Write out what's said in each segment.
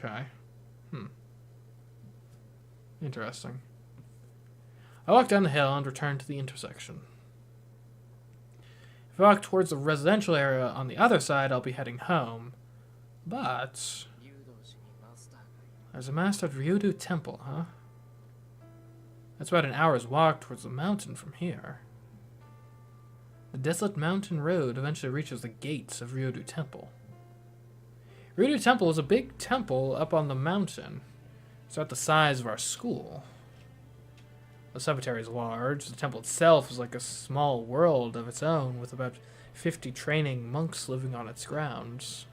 Okay. Interesting. I walk down the hill and return to the intersection. If I walk towards the residential area on the other side, I'll be heading home. But there's a mastered Ryudu temple, huh? That's about an hour's walk towards the mountain from here. The desolate mountain road eventually reaches the gates of Ryudu Temple. Ryudu Temple is a big temple up on the mountain. It's about the size of our school. The cemetery is large. The temple itself is like a small world of its own, with about 50 training monks living on its grounds.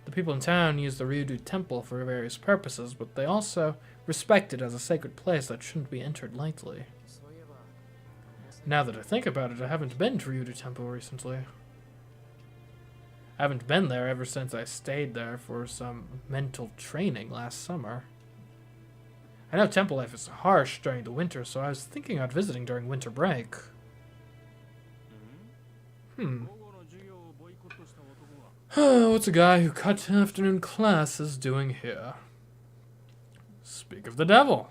The people in town use the Ryudu Temple for various purposes, but they also respect it as a sacred place that shouldn't be entered lightly. Now that I think about it, I haven't been to Ryudu Temple recently. I haven't been there ever since I stayed there for some mental training last summer. I know temple life is harsh during the winter, so I was thinking about visiting during winter break. What's a guy who cut afternoon classes doing here? Speak of the devil.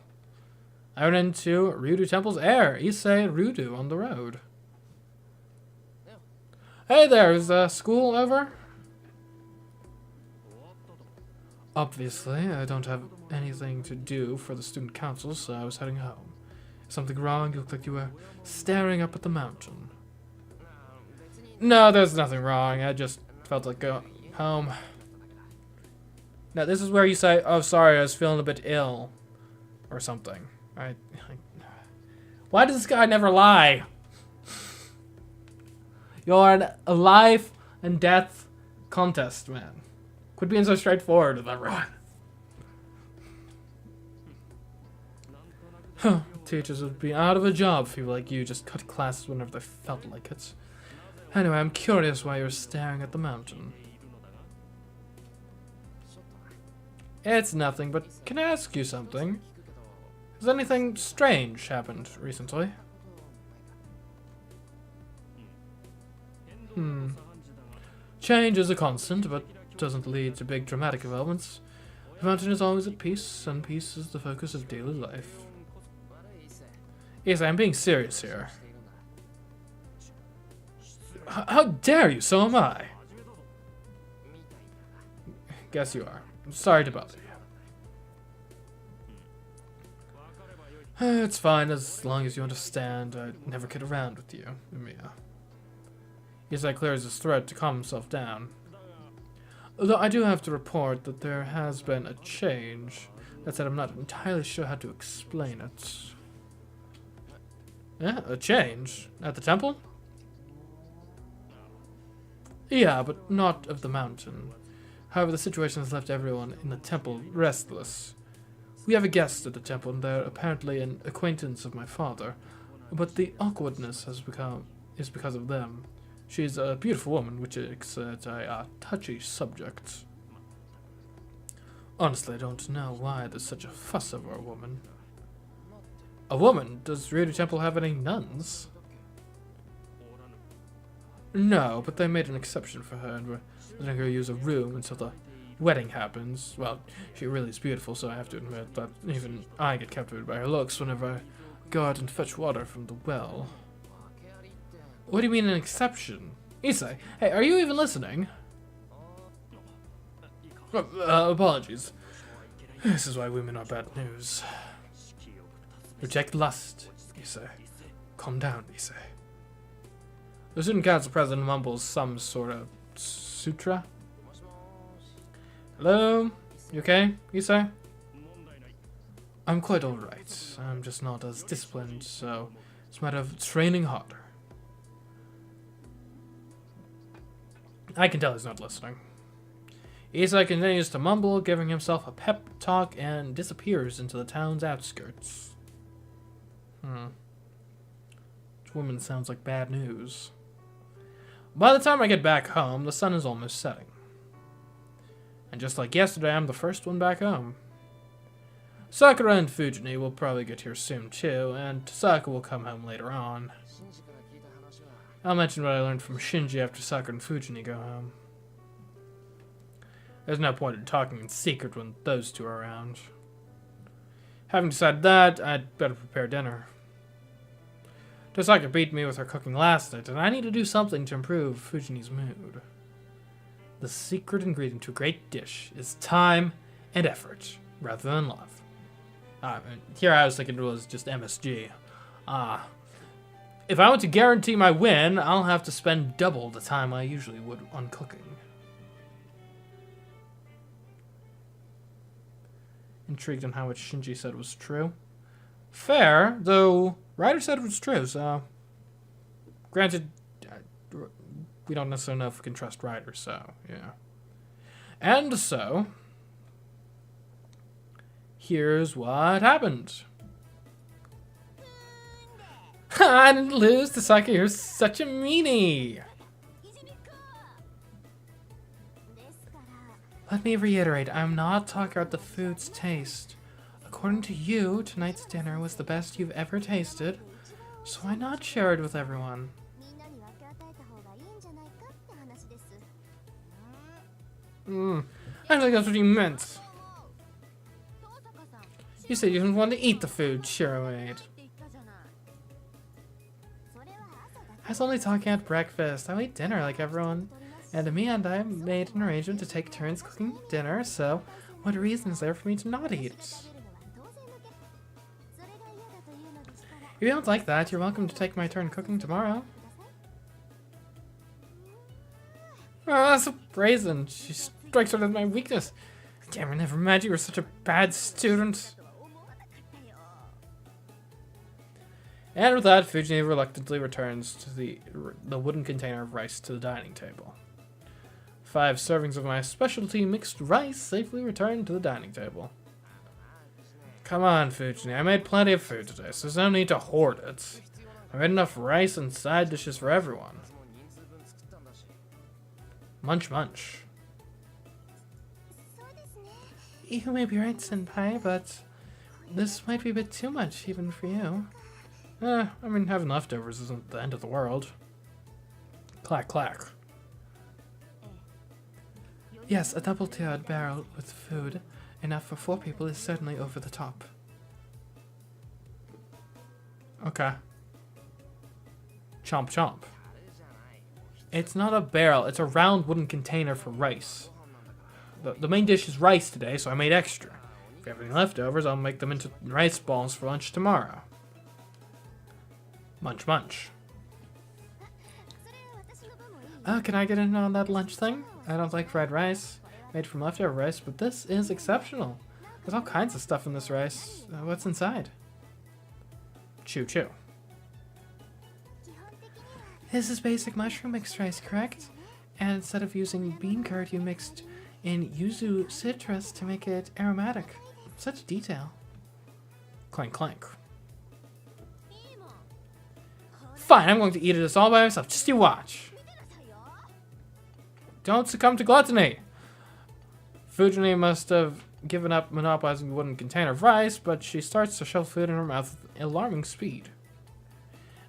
I went into Ryudu Temple's heir, Issei Ryudu, on the road. Hey there, is school over? Obviously, I don't have anything to do for the student council, so I was heading home. Something wrong? You looked like you were staring up at the mountain. No, there's nothing wrong. I just felt like going home. Now, this is where you say, oh, sorry, I was feeling a bit ill. Or something. Why does this guy never lie? You're a life and death contest, man. Quit being so straightforward with everyone. Teachers would be out of a job if people like you just cut classes whenever they felt like it. Anyway, I'm curious why you're staring at the mountain. It's nothing, but can I ask you something? Has anything strange happened recently? Change is a constant, but doesn't lead to big dramatic developments. The mountain is always at peace, and peace is the focus of daily life. Yes, I'm being serious here. How dare you? So am I. Guess you are. I'm sorry to bother you. It's fine, as long as you understand. I'd never kid around with you, Mia. Isai clears his throat to calm himself down. Although I do have to report that there has been a change. That said, I'm not entirely sure how to explain it. Yeah, a change? At the temple? Yeah, but not of the mountain. However, the situation has left everyone in the temple restless. We have a guest at the temple, and they're apparently an acquaintance of my father. But the awkwardness is because of them. She's a beautiful woman, which is a touchy subject. Honestly, I don't know why there's such a fuss over a woman. A woman? Does Ryudu Temple have any nuns? No, but they made an exception for her and were letting her use a room until the wedding happens. Well, she really is beautiful, so I have to admit that even I get captivated by her looks whenever I go out and fetch water from the well. What do you mean an exception? Issei, hey, are you even listening? Apologies. This is why women are bad news. Reject lust, Issei. Calm down, Issei. The student council president mumbles some sort of sutra. Hello? You okay, Issei? I'm quite alright. I'm just not as disciplined, so it's a matter of training harder. I can tell he's not listening. Issei continues to mumble, giving himself a pep talk, and disappears into the town's outskirts. This woman sounds like bad news. By the time I get back home, the sun is almost setting. And just like yesterday, I'm the first one back home. Sakura and Fujini will probably get here soon too, and Tasaka will come home later on. I'll mention what I learned from Shinji after Sakura and Fujini go home. There's no point in talking in secret when those two are around. Having decided that, I'd better prepare dinner. Tosaka beat me with her cooking last night, and I need to do something to improve Fujini's mood. The secret ingredient to a great dish is time and effort, rather than love. Here I was thinking it was just MSG. If I want to guarantee my win, I'll have to spend double the time I usually would on cooking. Intrigued on how much Shinji said was true. Fair, though Ryder said it was true, so... Granted, we don't necessarily know if we can trust Ryder, so, yeah. And so... Here's what happened. I didn't lose. Tosaka, you're such a meanie. Let me reiterate, I'm not talking about the food's taste. According to you, tonight's dinner was the best you've ever tasted, so why not share it with everyone? I think that's what you meant. You said you didn't want to eat the food Shiro made. I was only talking at breakfast. I ate dinner like everyone. And me and I made an arrangement to take turns cooking dinner, so what reason is there for me to not eat? If you don't like that, you're welcome to take my turn cooking tomorrow. Oh, that's so brazen. She strikes her with my weakness. Damn, I never imagined you were such a bad student. And with that, Fujini reluctantly returns to the wooden container of rice to the dining table. 5 servings of my specialty mixed rice safely returned to the dining table. Come on, Fujini, I made plenty of food today, so there's no need to hoard it. I made enough rice and side dishes for everyone. Munch munch. You may be right, Senpai, but this might be a bit too much, even for you. I mean, having leftovers isn't the end of the world. Clack, clack. Yes, a double-tiered barrel with food, enough for 4 people, is certainly over the top. Okay. Chomp chomp. It's not a barrel, it's a round wooden container for rice. The main dish is rice today, so I made extra. If you have any leftovers, I'll make them into rice balls for lunch tomorrow. Munch munch. Oh, can I get in on that lunch thing? I don't like fried rice, made from leftover rice, but this is exceptional. There's all kinds of stuff in this rice. What's inside? Chew chew. This is basic mushroom mixed rice, correct? And instead of using bean curd, you mixed in yuzu citrus to make it aromatic. Such detail. Clank clank. Fine, I'm going to eat this all by myself. Just you watch. Don't succumb to gluttony. Fujini must have given up monopolizing the wooden container of rice, but she starts to shove food in her mouth with alarming speed.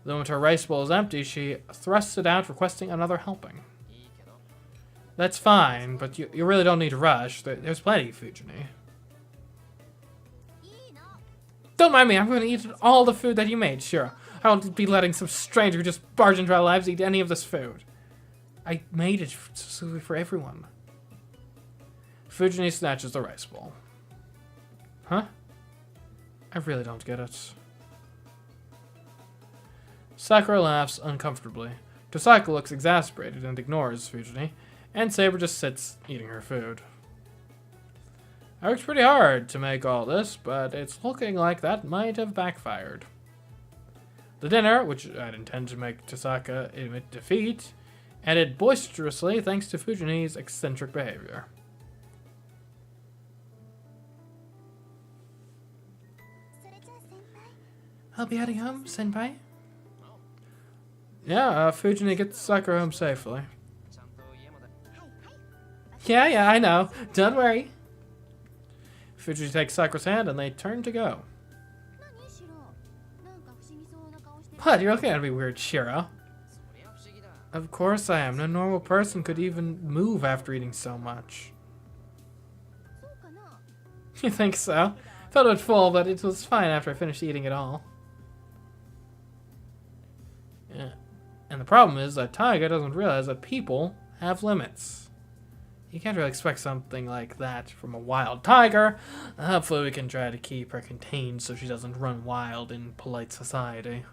The moment her rice bowl is empty, she thrusts it out, requesting another helping. That's fine, but you really don't need to rush. There's plenty, Fujini. Don't mind me, I'm going to eat all the food that you made, sure. I won't be letting some stranger who just barge into our lives eat any of this food. I made it specifically for everyone. Fujini snatches the rice bowl. Huh? I really don't get it. Sakura laughs uncomfortably. Tosaka looks exasperated and ignores Fujini, and Saber just sits eating her food. I worked pretty hard to make all this, but it's looking like that might have backfired. The dinner, which I'd intend to make Tosaka admit defeat, ended boisterously thanks to Fujini's eccentric behavior. I'll be heading home, Senpai. Yeah, Fujini gets Sakura home safely. Yeah, I know. Don't worry. Fujini takes Sakura's hand and they turn to go. What? You're looking at me weird, Shiro. Of course I am. No normal person could even move after eating so much. You think so? Thought it would fall, but it was fine after I finished eating it all. Yeah. And the problem is that Taiga doesn't realize that people have limits. You can't really expect something like that from a wild tiger. Hopefully we can try to keep her contained so she doesn't run wild in polite society.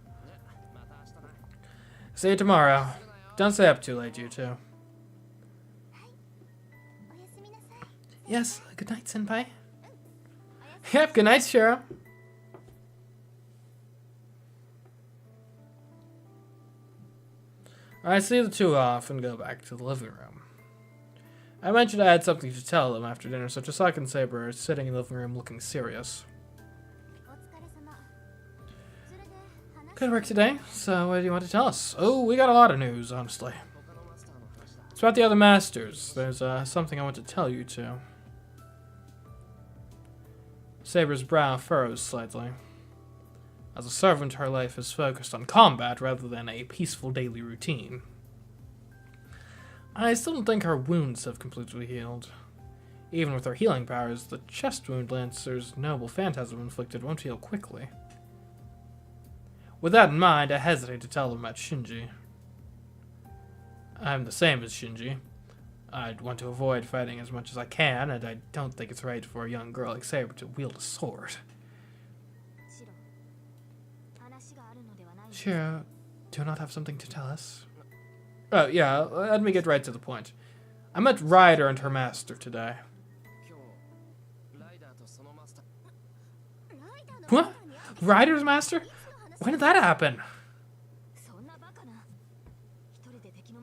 See you tomorrow. Don't stay up too late, you two. Yes, good night, Senpai. Yep, good night, Shiro. I see the two off and go back to the living room. I mentioned I had something to tell them after dinner, so Chisaka and Saber are sitting in the living room looking serious. Good work today. So what do you want to tell us? Oh, we got a lot of news, honestly. It's about the other masters. There's something I want to tell you two. Saber's brow furrows slightly. As a servant, her life is focused on combat rather than a peaceful daily routine. I still don't think her wounds have completely healed. Even with her healing powers, the chest wound Lancer's noble phantasm inflicted won't heal quickly. With that in mind, I hesitate to tell them about Shinji. I'm the same as Shinji. I'd want to avoid fighting as much as I can, and I don't think it's right for a young girl like Saber to wield a sword. Shiro, do you not have something to tell us? Oh, yeah, let me get right to the point. I met Ryder and her master today. What? Ryder's master? When did that happen?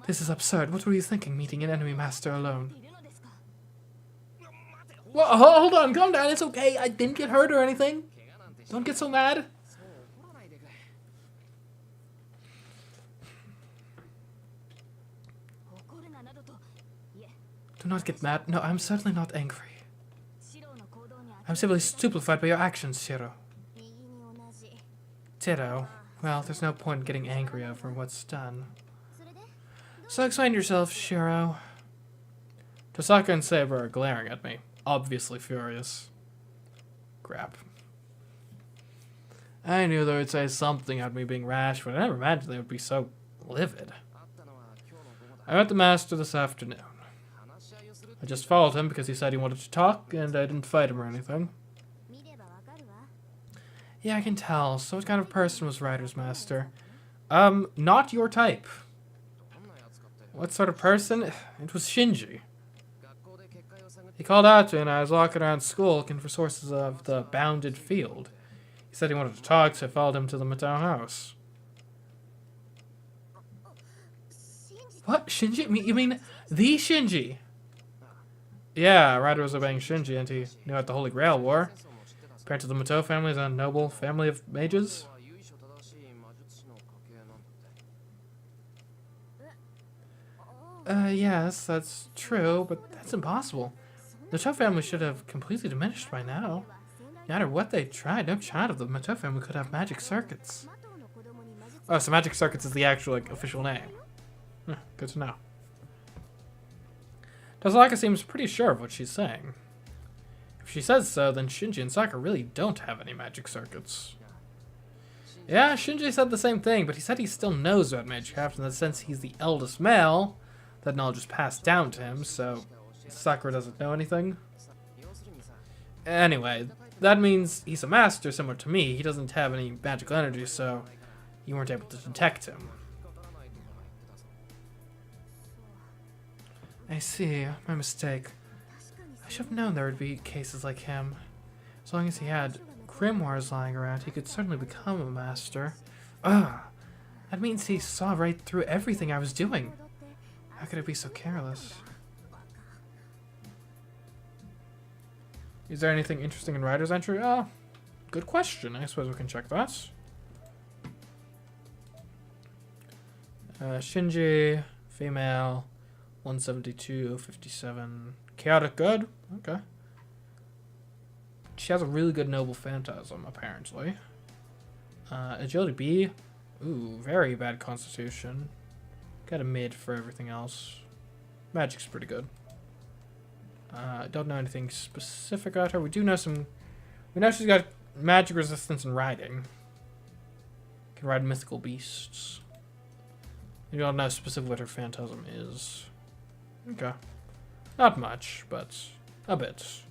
This is absurd. What were you thinking, meeting an enemy master alone? Well, hold on, calm down. It's okay. I didn't get hurt or anything. Don't get so mad. Do not get mad. No, I'm certainly not angry. I'm simply stupefied by your actions, Shiro. Ditto. Well, there's no point in getting angry over what's done. So explain yourself, Shiro. Tosaka and Saber are glaring at me, obviously furious. Crap. I knew they would say something about me being rash, but I never imagined they would be so livid. I met the master this afternoon. I just followed him because he said he wanted to talk, and I didn't fight him or anything. Yeah, I can tell. So what kind of person was Ryder's master? Not your type. What sort of person? It was Shinji. He called out to me and I was walking around school looking for sources of the bounded field. He said he wanted to talk, so I followed him to the Matao house. What? Shinji? You mean the Shinji? Yeah, Ryder was obeying Shinji and he knew about the Holy Grail War. Apparently the Matao family is a noble family of mages. Yes, that's true, but that's impossible. The Matao family should have completely diminished by now. No matter what they tried, no child of the Matao family could have magic circuits. Oh, so magic circuits is the actual, official name. Good to know. Tazaka seems pretty sure of what she's saying. If she says so, then Shinji and Saka really don't have any magic circuits. Yeah, Shinji said the same thing, but he said he still knows about MageCraft, and that since he's the eldest male, that knowledge is passed down to him, so Sakura doesn't know anything. Anyway, that means he's a master similar to me. He doesn't have any magical energy, so you weren't able to detect him. I see. My mistake. I should have known there would be cases like him. As long as he had grimoires lying around, he could certainly become a master. Ugh! That means he saw right through everything I was doing. How could it be so careless? Is there anything interesting in Ryder's entry? Oh, good question. I suppose we can check that. Shinji, female, 172, 57. Chaotic good? Okay. She has a really good noble phantasm, apparently. Agility B. Ooh, very bad constitution. Got a mid for everything else. Magic's pretty good. Don't know anything specific about her. We do know some... We know she's got magic resistance in riding. Can ride mythical beasts. We don't know specifically what her phantasm is. Okay. Not much, but a bit.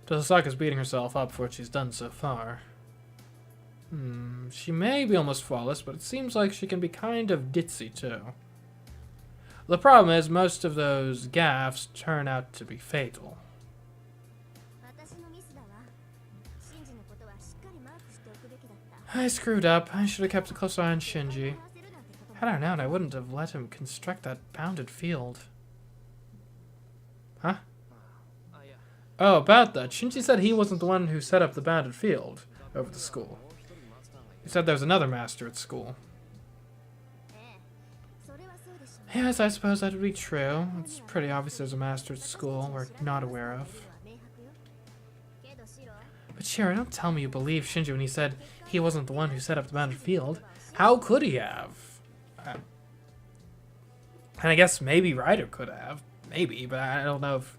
Tosaka's beating herself up for what she's done so far. She may be almost flawless, but it seems like she can be kind of ditzy too. The problem is, most of those gaffes turn out to be fatal. I screwed up. I should have kept a close eye on Shinji. Had I known, I wouldn't have let him construct that bounded field. Huh? Oh, about that. Shinji said he wasn't the one who set up the bounded field over the school. He said there was another master at school. Yes, I suppose that would be true. It's pretty obvious there's a master at school we're not aware of. But Shira, don't tell me you believe Shinji when he said he wasn't the one who set up the bounded field. How could he have? And I guess maybe Ryder could have. Maybe, but I don't know if...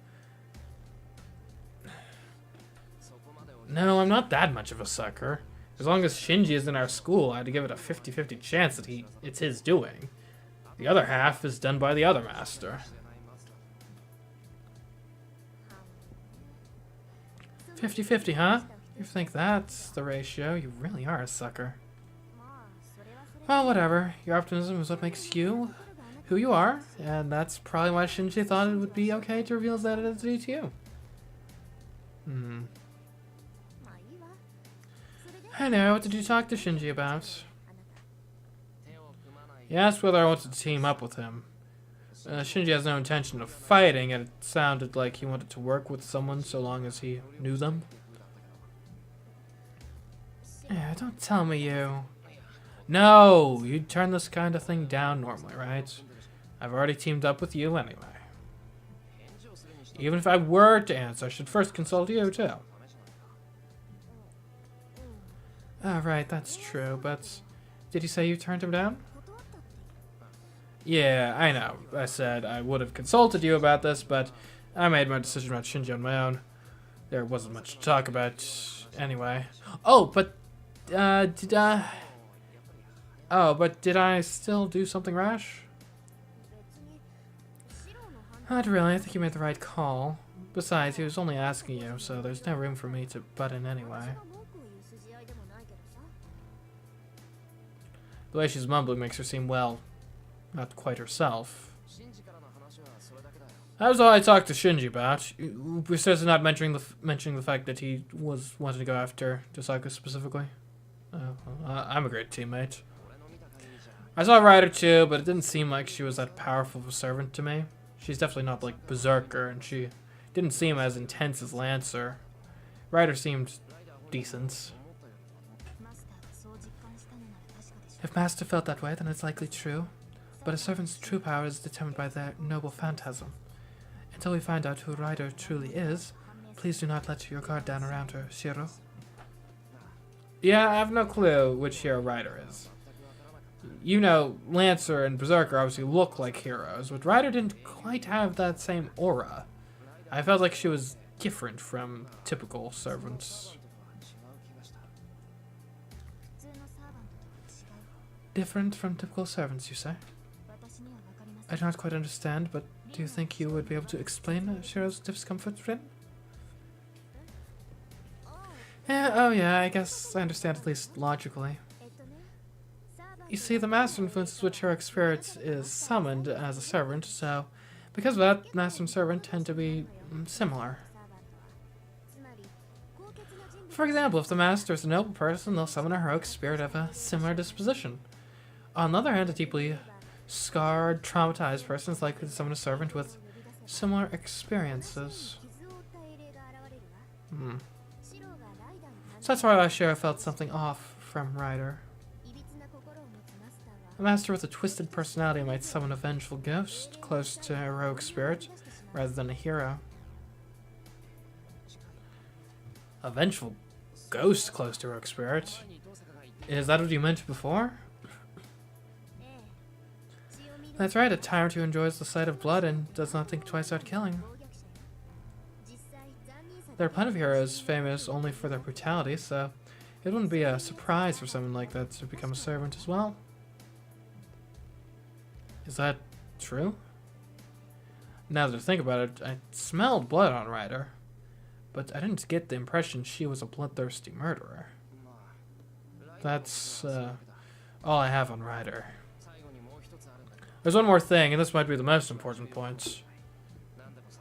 No, I'm not that much of a sucker. As long as Shinji is in our school, I'd give it a 50-50 chance that it's his doing. The other half is done by the other master. 50-50, huh? You think that's the ratio? You really are a sucker. Well, whatever. Your optimism is what makes you who you are, and that's probably why Shinji thought it would be okay to reveal his identity to you. I know. What did you talk to Shinji about? He asked whether I wanted to team up with him. Shinji has no intention of fighting, and it sounded like he wanted to work with someone so long as he knew them. Yeah, don't tell me you... No! You'd turn this kind of thing down normally, right? I've already teamed up with you anyway. Even if I were to answer, I should first consult you, too. Oh, right, that's true, but... Did you say you turned him down? Yeah, I know. I said I would have consulted you about this, but I made my decision about Shinji on my own. There wasn't much to talk about anyway. Oh, but did I still do something rash? Not really. I think you made the right call. Besides, he was only asking you, so there's no room for me to butt in anyway. The way she's mumbling makes her seem, well, not quite herself. That was all I talked to Shinji about. Besides not mentioning the fact that he was wanting to go after Tosaka specifically. I'm a great teammate. I saw Ryder too, but it didn't seem like she was that powerful of a servant to me. She's definitely not like Berserker, and she didn't seem as intense as Lancer. Ryder seemed decent. If Master felt that way, then it's likely true. But a servant's true power is determined by their noble phantasm. Until we find out who Ryder truly is, please do not let your guard down around her, Shiro. Yeah, I have no clue which hero Ryder is. You know, Lancer and Berserker obviously look like heroes, but Ryder didn't quite have that same aura. I felt like she was different from typical servants. Different from typical servants, you say? I do not quite understand, but do you think you would be able to explain Shiro's discomfort, friend? Oh yeah, I guess I understand at least logically. You see, the master influences which heroic spirit is summoned as a servant, so because of that, master and servant tend to be similar. For example, if the master is a noble person, they'll summon a heroic spirit of a similar disposition. On the other hand, a deeply scarred, traumatized person is likely to summon a servant with similar experiences. So that's why Shiro felt something off from Ryder. A master with a twisted personality might summon a vengeful ghost close to a heroic spirit, rather than a hero. A vengeful ghost close to a heroic spirit? Is that what you meant before? That's right, a tyrant who enjoys the sight of blood and does not think twice about killing. There are plenty of heroes famous only for their brutality, so it wouldn't be a surprise for someone like that to become a servant as well. Is that true? Now that I think about it, I smelled blood on Ryder, but I didn't get the impression she was a bloodthirsty murderer. That's all I have on Ryder. There's one more thing, and this might be the most important point.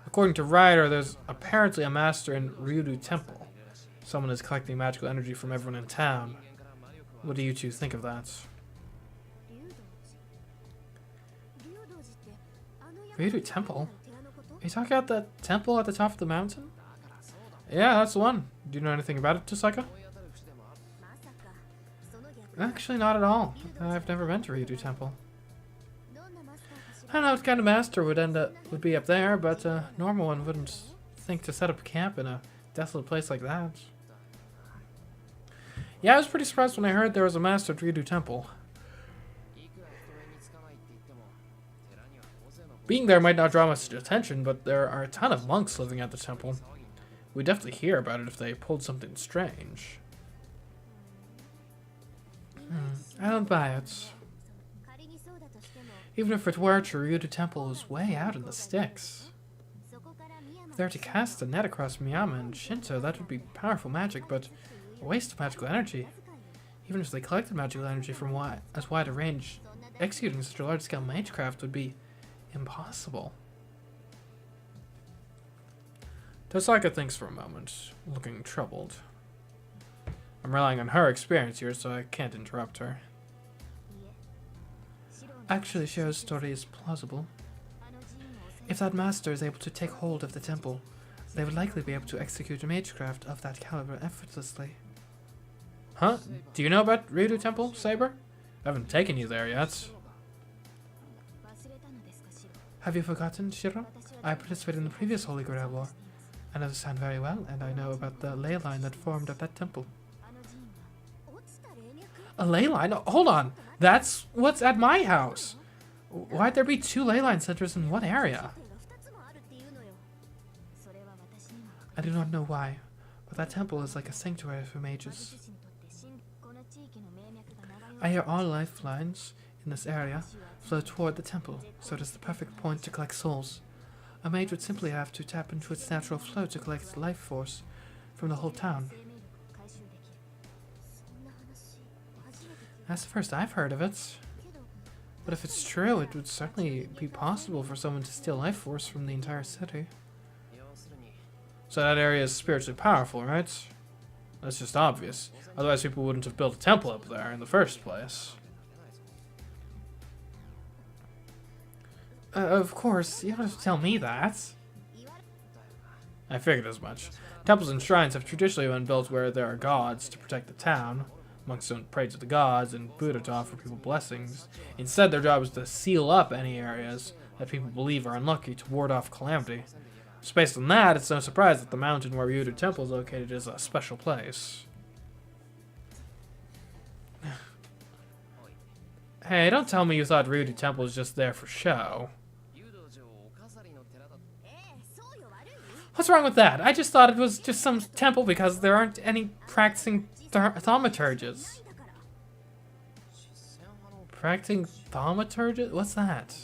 According to Ryder, there's apparently a master in Ryudu Temple. Someone is collecting magical energy from everyone in town. What do you two think of that? Ryudu Temple? Are you talking about the temple at the top of the mountain? Yeah, that's the one. Do you know anything about it, Tosaka? Actually, not at all. I've never been to Ryudu Temple. I don't know what kind of master would be up there, but a normal one wouldn't think to set up camp in a desolate place like that. Yeah, I was pretty surprised when I heard there was a master at Ryudu Temple. Being there might not draw much attention, but there are a ton of monks living at the temple. We'd definitely hear about it if they pulled something strange. I don't buy it. Even if it were true, Ryudu Temple is way out in the sticks. If they were to cast a net across Miyama and Shinto, that would be powerful magic, but a waste of magical energy. Even if they collected magical energy from as wide a range, executing such a large-scale MageCraft would be impossible. Tosaka thinks for a moment, looking troubled. I'm relying on her experience here, so I can't interrupt her. Actually, Shiro's story is plausible. If that master is able to take hold of the temple, they would likely be able to execute a magecraft of that caliber effortlessly. Huh? Do you know about Ryudu Temple, Saber? I haven't taken you there yet. Have you forgotten, Shiro? I participated in the previous Holy Grail War. I know the sound very well, and I know about the ley line that formed at that temple. A ley line? Oh, hold on! That's what's at my house! Why'd there be 2 ley line centers in one area? I do not know why, but that temple is like a sanctuary for mages. I hear all lifelines in this area flow toward the temple, so it is the perfect point to collect souls. A mage would simply have to tap into its natural flow to collect life force from the whole town. That's the first I've heard of it. But if it's true, it would certainly be possible for someone to steal life force from the entire city. So that area is spiritually powerful, right? That's just obvious. Otherwise people wouldn't have built a temple up there in the first place. Of course, you don't have to tell me that. I figured as much. Temples and shrines have traditionally been built where there are gods to protect the town. Monks don't pray to the gods and Buddha to offer people blessings. Instead, their job is to seal up any areas that people believe are unlucky to ward off calamity. So based on that, it's no surprise that the mountain where Ryudu Temple is located is a special place. Hey, don't tell me you thought Ryudu Temple was just there for show. What's wrong with that? I just thought it was just some temple because there aren't any practicing thaumaturges. Practicing thaumaturges? What's that?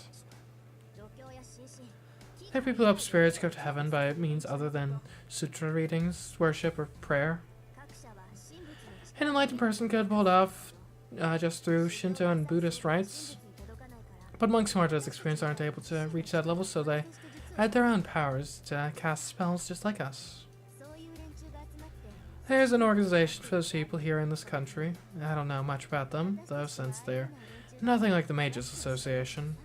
There are people who help spirits go to heaven by means other than sutra readings, worship, or prayer. An enlightened person could pull it off just through Shinto and Buddhist rites. But monks who aren't as experienced aren't able to reach that level, so they add their own powers to cast spells just like us. There's an organization for those people here in this country. I don't know much about them, though, since they're nothing like the Mages Association.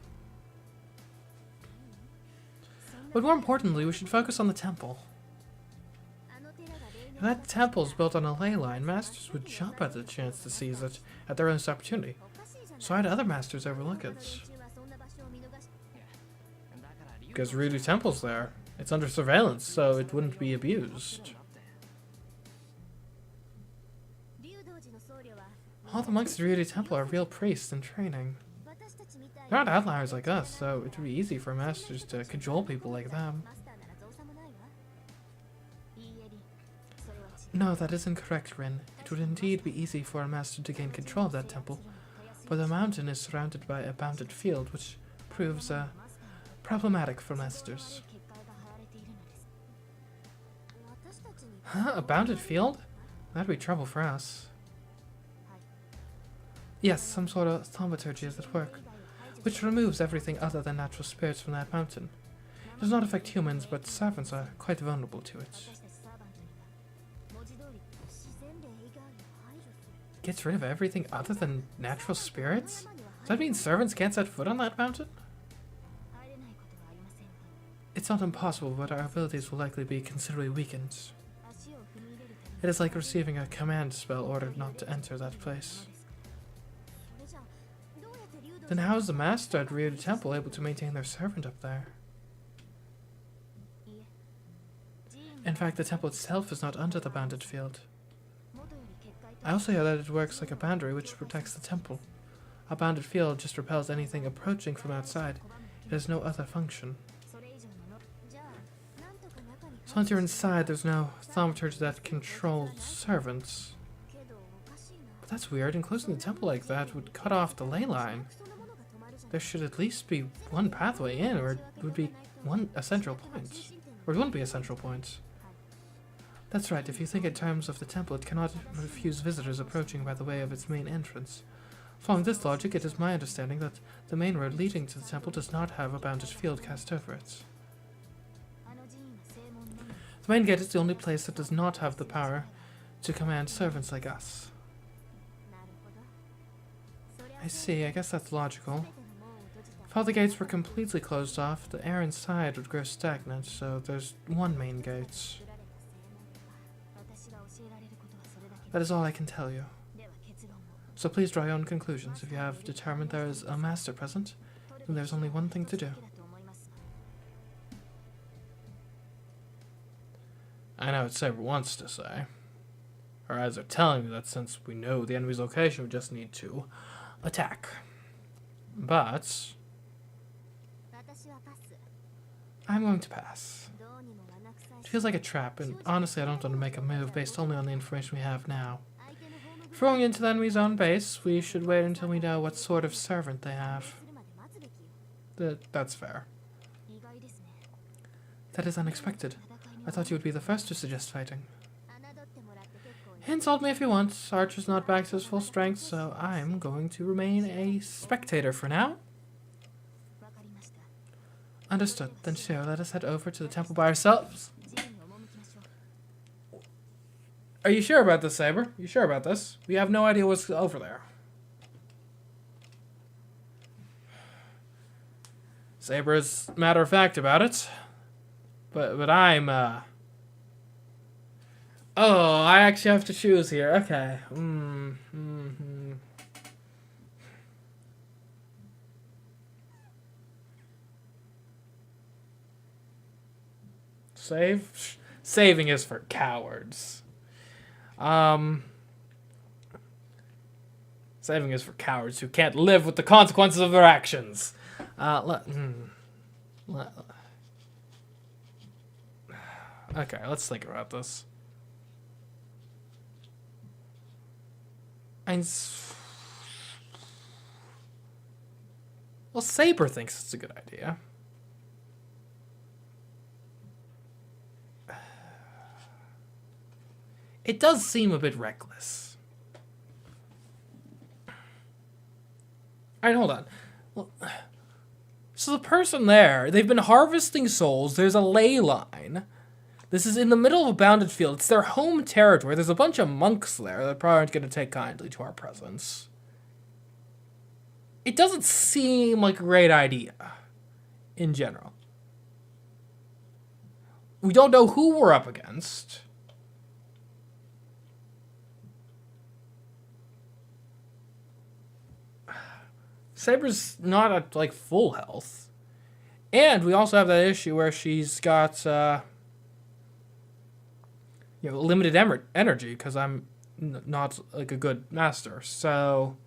But more importantly, we should focus on the temple. If that temple is built on a ley line, masters would jump at the chance to seize it at their earliest opportunity. So why do other masters overlook it? Because Ryudu Temple's there. It's under surveillance, so it wouldn't be abused. All the monks at Ryudu Temple are real priests in training. They're not outliers like us, so it would be easy for masters to cajole people like them. No, that isn't correct, Rin. It would indeed be easy for a master to gain control of that temple, but the mountain is surrounded by a bounded field, which proves problematic for masters. Huh? A bounded field? That'd be trouble for us. Yes, some sort of thaumaturgy is at work, which removes everything other than natural spirits from that mountain. It does not affect humans, but servants are quite vulnerable to it. Gets rid of everything other than natural spirits? Does that mean servants can't set foot on that mountain? It's not impossible, but our abilities will likely be considerably weakened. It is like receiving a command spell ordered not to enter that place. Then how is the master at Ryu Temple able to maintain their servant up there? In fact, the temple itself is not under the bounded field. I also hear that it works like a boundary which protects the temple. A bounded field just repels anything approaching from outside. It has no other function. So once you're inside, there's no thaumaturge that controls servants. But that's weird, and closing the temple like that would cut off the ley line. There should at least be one pathway in, or it would be a central point. Or it wouldn't be a central point. That's right, if you think in terms of the temple, it cannot refuse visitors approaching by the way of its main entrance. Following this logic, it is my understanding that the main road leading to the temple does not have a bounded field cast over it. The main gate is the only place that does not have the power to command servants like us. I see, I guess that's logical. If all the gates were completely closed off, the air inside would grow stagnant, so there's one main gate. That is all I can tell you. So please draw your own conclusions. If you have determined there is a master present, then there's only one thing to do. I know what Saber wants to say. Our eyes are telling me that since we know the enemy's location, we just need to attack. But I'm going to pass. It feels like a trap, and honestly I don't want to make a move based only on the information we have now. If we're going into the enemy's own base, we should wait until we know what sort of servant they have. That's fair. That is unexpected. I thought you would be the first to suggest fighting. Insult me if you want. Archer's not back to his full strength, so I'm going to remain a spectator for now. Understood. Then Shiro, let us head over to the temple by ourselves. Are you sure about this, Saber? You sure about this? We have no idea what's over there. Saber is matter of fact about it. But I'm, Oh, I actually have to choose here. Okay. Save? Saving is for cowards. Saving is for cowards who can't live with the consequences of their actions. Okay, let's think about this. Well, Saber thinks it's a good idea. It does seem a bit reckless. Alright, hold on. Well, so the person there, they've been harvesting souls. There's a ley line. This is in the middle of a bounded field. It's their home territory. There's a bunch of monks there that probably aren't going to take kindly to our presence. It doesn't seem like a great idea, in general. We don't know who we're up against. Saber's not at, like, full health. And we also have that issue where she's got, limited energy, because I'm not, like, a good master. So,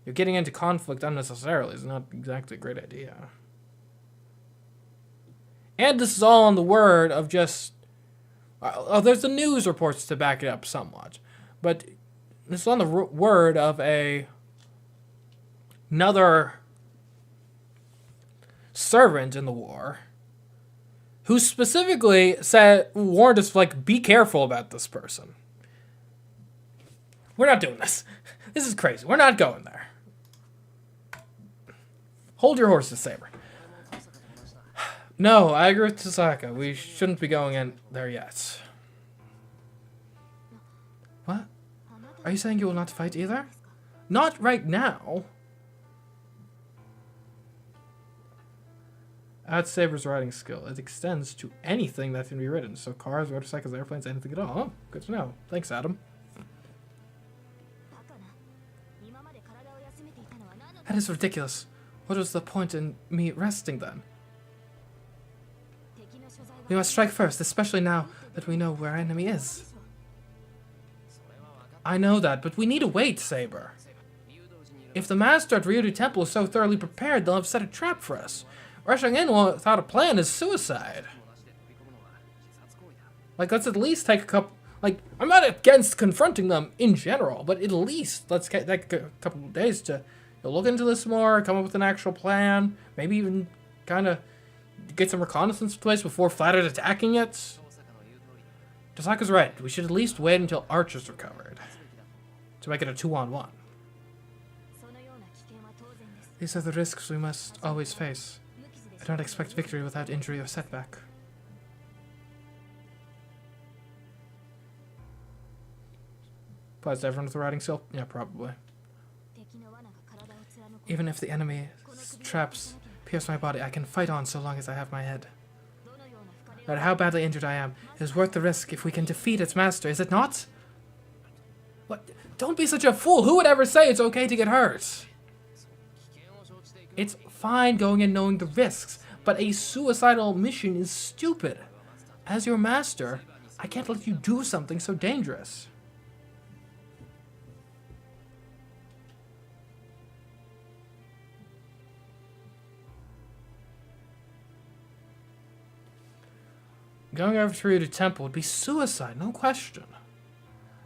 You're getting into conflict unnecessarily is not exactly a great idea. And this is all on the word of just... there's the news reports to back it up somewhat. But this is on the word of another servant in the war who specifically warned us, like, be careful about this person. We're not doing this. This is crazy. We're not going there. Hold your horses, Saber. No, I agree with Tasaka. We shouldn't be going in there yet. What? Are you saying you will not fight either? Not right now. Add Saber's riding skill. It extends to anything that can be ridden. So cars, motorcycles, airplanes, anything at all. Oh, good to know. Thanks, Adam. That is ridiculous. What was the point in me resting then? We must strike first, especially now that we know where our enemy is. I know that, but we need to wait, Saber. If the master at Ryudu Temple is so thoroughly prepared, they'll have set a trap for us. Rushing in without a plan is suicide. Like, let's at least take a couple... Like, I'm not against confronting them in general, but at least let's take a couple of days to look into this more, come up with an actual plan, maybe even kind of get some reconnaissance in place before flat-out attacking it. Tasaka's right. We should at least wait until Archer's recovered to make it a 2-on-1. These are the risks we must always face. I don't expect victory without injury or setback. Applies to everyone with a riding skill? Yeah, probably. Even if the enemy's traps pierce my body, I can fight on so long as I have my head. No matter how badly injured I am, it is worth the risk if we can defeat its master, is it not? What? Don't be such a fool! Who would ever say it's okay to get hurt? It's fine going in knowing the risks, but a suicidal mission is stupid. As your master, I can't let you do something so dangerous. Going over to Ryudu Temple would be suicide, no question.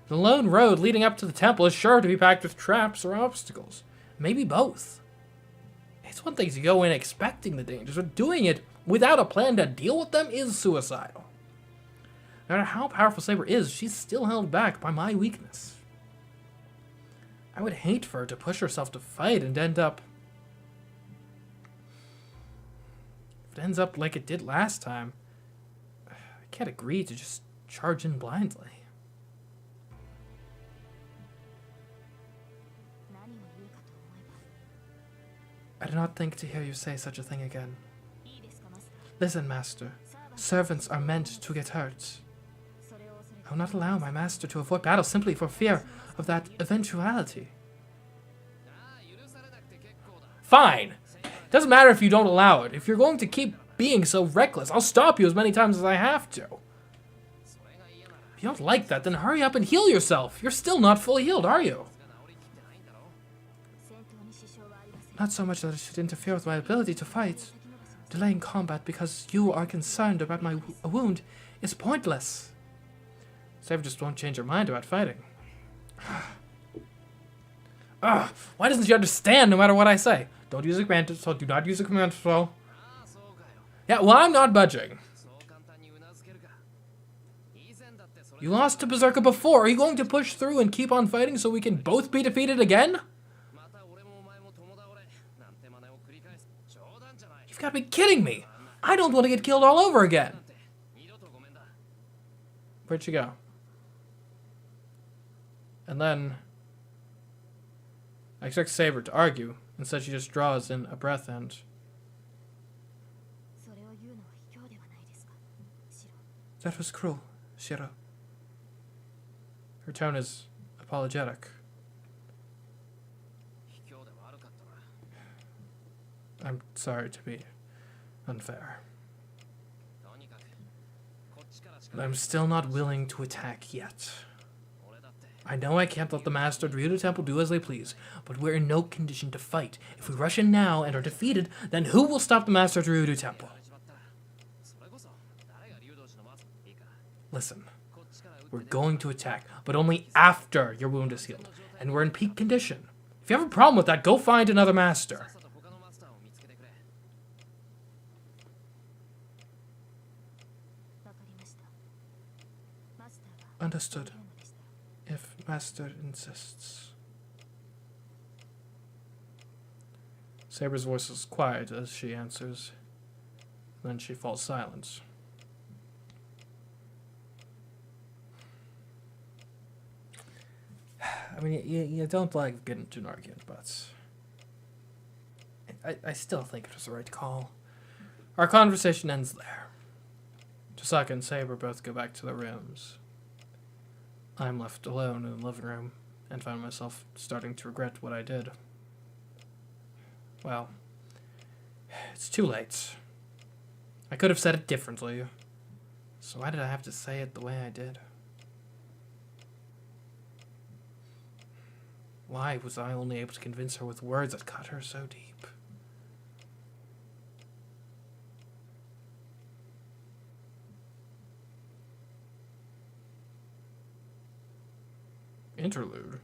The lone road leading up to the temple is sure to be packed with traps or obstacles. Maybe both. It's one thing to go in expecting the dangers, but doing it without a plan to deal with them is suicidal. No matter how powerful Saber is, she's still held back by my weakness. I would hate for her to push herself to fight and end up... If it ends up like it did last time, I can't agree to just charge in blindly. I do not think to hear you say such a thing again. Listen, Master. Servants are meant to get hurt. I will not allow my master to avoid battle simply for fear of that eventuality. Fine! Doesn't matter if you don't allow it. If you're going to keep being so reckless, I'll stop you as many times as I have to. If you don't like that, then hurry up and heal yourself. You're still not fully healed, are you? Not so much that it should interfere with my ability to fight. Delaying combat because you are concerned about my wound is pointless. Saber just won't change her mind about fighting. Why doesn't she understand no matter what I say? Don't use a command control. Do not use a command control. Yeah, well, I'm not budging. You lost to Berserker before. Are you going to push through and keep on fighting so we can both be defeated again? You've got to be kidding me. I don't want to get killed all over again. Where'd she go? And then I expect Saber to argue. Instead, she just draws in a breath and... That was cruel, Shiro. Her tone is apologetic. I'm sorry to be unfair. But I'm still not willing to attack yet. I know I can't let the Mastered Ryudo Temple do as they please, but we're in no condition to fight. If we rush in now and are defeated, then who will stop the Mastered Ryudo Temple? Listen, we're going to attack, but only after your wound is healed, and we're in peak condition. If you have a problem with that, go find another master. Understood. If Master insists. Saber's voice is quiet as she answers. Then she falls silent. I mean, you don't like getting into an argument, but I still think it was the right call. Our conversation ends there. Chisaka and Saber both go back to their rooms. I'm left alone in the living room and find myself starting to regret what I did. Well, it's too late. I could have said it differently. So why did I have to say it the way I did? Why was I only able to convince her with words that cut her so deep? Interlude?